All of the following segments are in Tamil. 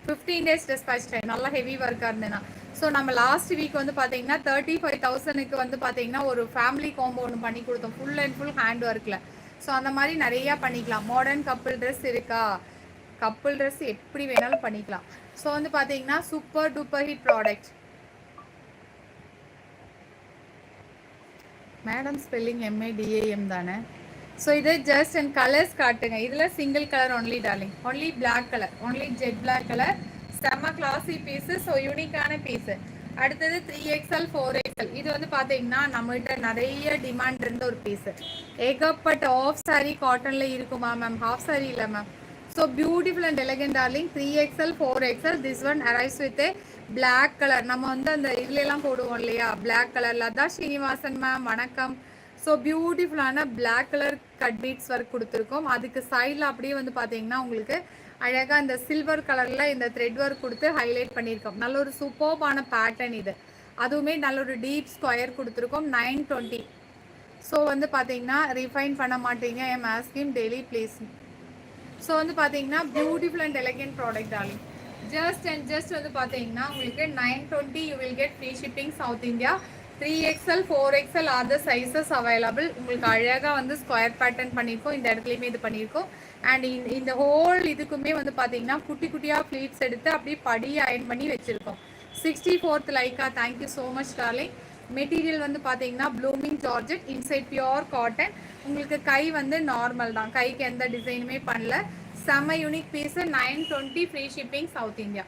15 days dispatch time. நல்லா ஹெவி ஒர்க்காக இருந்தேன்னா. ஸோ நம்ம லாஸ்ட் வீக் வந்து பார்த்தீங்கன்னா 35,000க்கு வந்து பார்த்தீங்கன்னா ஒரு ஃபேமிலி காம்போ ஒன்று பண்ணி கொடுத்தோம், ஃபுல் அண்ட் ஃபுல் ஹேண்ட் ஒர்க்கில். ஸோ அந்த மாதிரி நிறையா பண்ணிக்கலாம். மாடர்ன் கப்புள் ட்ரெஸ் இருக்கா, கப்புள் ட்ரெஸ் எப்படி வேணாலும் பண்ணிக்கலாம். ஸோ வந்து பார்த்தீங்கன்னா super duper hit product. Madam spelling MADAM தானே. ஸோ இது ஜஸ்ட் அண்ட் கலர்ஸ் காட்டுங்க. இதில் single colour only darling, only black colour, only jet black colour. செம்ம கிளாஸி பீஸு, ஸோ யூனிக்கான பீஸு. அடுத்தது 3XL 4XL. இது வந்து பார்த்தீங்கன்னா நம்மகிட்ட நிறைய டிமாண்ட் இருந்த ஒரு பீஸு. ஏகப்பட்ட ஆஃப் சாரி காட்டனில் இருக்குமா மேம்? ஹாஃப் சாரி இல்லை ma'am. So beautiful and elegant darling. 3XL 4XL. This one arrives with black colour. நம்ம வந்து அந்த இதுலாம் போடுவோம் இல்லையா, black colour. Latha Srinivasan ma'am வணக்கம். ஸோ பியூட்டிஃபுல்லான black colour cut beads work கொடுத்துருக்கோம். அதுக்கு சைடில் அப்படியே வந்து பார்த்தீங்கன்னா உங்களுக்கு அழகாக இந்த சில்வர் கலரில் இந்த த்ரெட் ஒர்க் கொடுத்து ஹைலைட் பண்ணியிருக்கோம். நல்ல ஒரு சூப்பர்பான பேட்டர்ன் இது. அதுவுமே நல்ல ஒரு டீப் ஸ்கொயர் கொடுத்துருக்கோம். 920. ஸோ வந்து பார்த்தீங்கன்னா ரிஃபைன் பண்ண மாட்டீங்க. M ask him daily please. So வந்து பார்த்தீங்கன்னா beautiful and elegant product darling. Just and just வந்து பார்த்தீங்கன்னா உங்களுக்கு 920 you will get free shipping south India. 3XL 4XL R the sizes available. உங்களுக்கு அழகாக வந்து ஸ்கொயர் பேட்டர்ன் பண்ணியிருக்கோம். இந்த இடத்துலையுமே இது பண்ணியிருக்கோம். அண்ட் இந்த ஹோல் இதுக்குமே வந்து பார்த்தீங்கன்னா குட்டி குட்டியாக ஃப்ளீட்ஸ் எடுத்து அப்படியே படி அயன் பண்ணி வச்சுருக்கோம். 64th Lyca, thank you so much darling. Material வந்து பார்த்தீங்கன்னா blooming georgette, inside pure cotton. உங்களுக்கு கை வந்து நார்மல் தான், கைக்கு எந்த டிசைனுமே பண்ணல. செம்ம unique piece. 920 free shipping south India.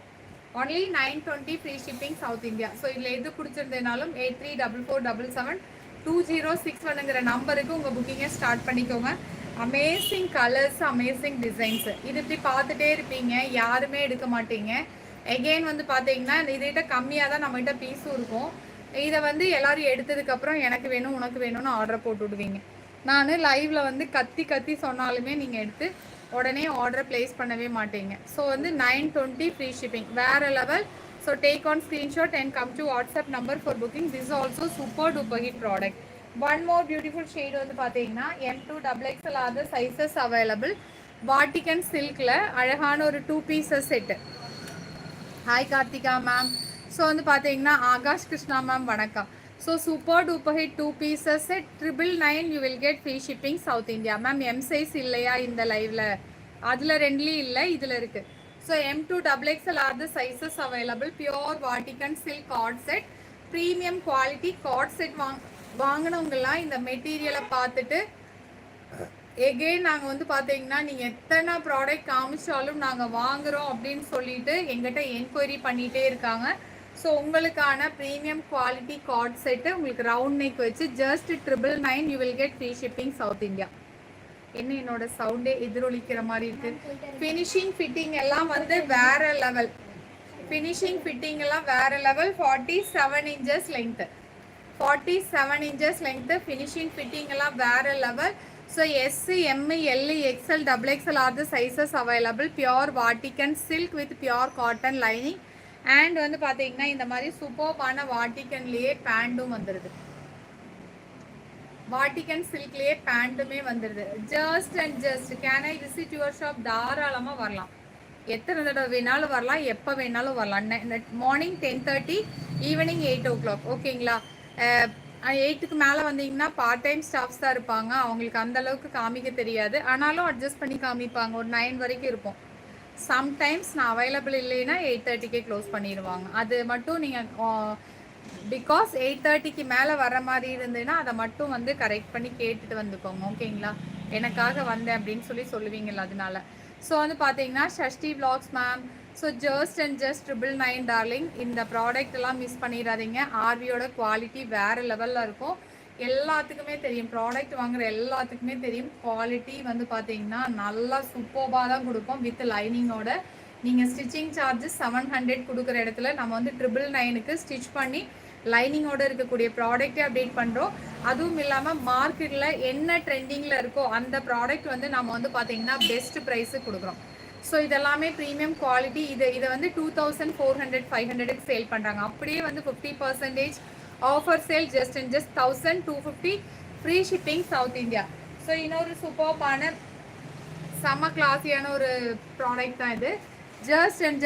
Only 920 free shipping south India. So இதில் எது பிடிச்சிருந்தேனாலும் 8344772061ங்கிற நம்பருக்கு உங்கள் புக்கிங்கை ஸ்டார்ட் பண்ணிக்கோங்க. Amazing colours, amazing designs. இது இப்படி பார்த்துட்டே இருப்பீங்க, யாருமே எடுக்க மாட்டீங்க. எகெயின் வந்து பார்த்தீங்கன்னா இதைகிட்ட கம்மியாக தான் நம்மகிட்ட பீஸும் இருக்கும். இதை வந்து எல்லோரும் எடுத்ததுக்கப்புறம் எனக்கு வேணும் உனக்கு வேணும்னு ஆர்டர் போட்டு விடுவீங்க. நான் லைவில் வந்து கத்தி கத்தி சொன்னாலுமே நீங்கள் எடுத்து உடனே ஆர்டர் பிளேஸ் பண்ணவே மாட்டீங்க. ஸோ வந்து 920 ஃப்ரீ ஷிப்பிங், வேறு level. So take on screenshot and come to WhatsApp number for booking. This also super duper hit product. One more beautiful shade வந்து பார்த்தீங்கன்னா M2XXL ஆத சைஸஸ் அவைலபிள். வாட்டிகன் சில்கில் அழகான ஒரு 2 pieces set. Hi Karthika ma'am. So வந்து பார்த்தீங்கன்னா ஆகாஷ் கிருஷ்ணா மேம் வணக்கம். So super duper hit 2 pieces set 999 you will get free shipping south India. Ma'am M size இல்லையா இந்த லைவில்? அதில் ரெண்டுலேயும் இல்லை, இதில் இருக்குது. So M2XXL are the sizes available. Pure Vatican silk co-ord set, premium quality co-ord set. வாங்கினவங்கலாம் இந்த மெட்டீரியலை பார்த்துட்டு எகெயின் நாங்கள் வந்து பார்த்தீங்கன்னா நீங்கள் எத்தனை ப்ராடக்ட் காமிச்சாலும் நாங்கள் வாங்குகிறோம் அப்படின்னு சொல்லிட்டு எங்கிட்ட என்கொயரி பண்ணிகிட்டே இருக்காங்க. ஸோ உங்களுக்கான ப்ரீமியம் குவாலிட்டி கார்ட் செட்டு உங்களுக்கு ரவுண்ட் நெக் வச்சு just 999 you will get free shipping south India. என்ன என்னோட சவுண்டே எதிரொலிக்கிற மாதிரி இருக்குது. ஃபினிஷிங் ஃபிட்டிங் எல்லாம் வந்து வேற லெவல். ஃபினிஷிங் ஃபிட்டிங் எல்லாம் வேற level. 47 inches length, 47 inches length. Finishing fitting எல்லாம் வேற level. So S, M, L, XL, XXL R the sizes available. Pure Vatican silk with pure cotton lining. And வந்து பார்த்தீங்கன்னா இந்த மாதிரி சூப்பர்பான வாட்டிகன்லேயே பேண்ட்டும் வந்துடுது. வாட்டிகன் சில்க்லேயே பேண்ட்டுமே வந்துடுது. Just and just can I visit your shop? தாராளமாக வரலாம், எத்தனை தடவை வேணாலும் வரலாம், எப்போ வேணாலும் வரலாம். Morning 10:30, evening 8 o'clock. ஓகேங்களா? 8க்கு மேலே வந்தீங்கன்னா பார்ட் டைம் ஸ்டாஃப்ஸ் தான் இருப்பாங்க, அவங்களுக்கு அந்தளவுக்கு காமிக்க தெரியாது. ஆனாலும் அட்ஜஸ்ட் பண்ணி காமிப்பாங்க. ஒரு 9 வரைக்கும் இருக்கும். சம்டைம்ஸ் நான் அவைலபிள் இல்லைன்னா 8:30க்கே க்ளோஸ் பண்ணிடுவாங்க. அது மட்டும் நீங்கள் பிகாஸ் 8:30க்கு மேலே வர மாதிரி இருந்ததுன்னா அதை மட்டும் வந்து கரெக்ட் பண்ணி கேட்டுட்டு வந்துக்கோங்க. ஓகேங்களா? எனக்காக வந்தேன் அப்படின்னு சொல்லுவீங்களா, அதனால. ஸோ வந்து பார்த்தீங்கன்னா Shashti vlogs ma'am. So just and just 999 darling. இந்த ப்ராடக்ட் எல்லாம் மிஸ் பண்ணிடாதீங்க. ஆர்வியோட குவாலிட்டி வேறு லெவலில் இருக்கும். எல்லாத்துக்குமே தெரியும், ப்ராடக்ட் வாங்குற எல்லாத்துக்குமே தெரியும். குவாலிட்டி வந்து பார்த்தீங்கன்னா நல்லா சூப்பர்பாக தான் கொடுப்போம் வித் லைனிங்கோட. நீங்கள் ஸ்டிச்சிங் சார்ஜஸ் 700 கொடுக்குற இடத்துல நம்ம வந்து 999க்கு ஸ்டிச் பண்ணி லைனிங்கோடு இருக்கக்கூடிய ப்ராடக்ட்டே அப்டேட் பண்ணுறோம். அதுவும் இல்லாமல் மார்க்கெட்டில் என்ன ட்ரெண்டிங்கில் இருக்கோ அந்த ப்ராடக்ட் வந்து நம்ம வந்து பார்த்தீங்கன்னா பெஸ்ட் ப்ரைஸு கொடுக்குறோம். ஸோ இதெல்லாமே ப்ரீமியம் குவாலிட்டி. இதை வந்து 2400 500க்கு சேல் பண்ணுறாங்க. அப்படியே வந்து 50% offer sale. Just and just 1250 free shipping south India. So இன்னொரு சூப்பர்பான செம்ம கிளாஸியான ஒரு ப்ராடக்ட் தான் இது. Just and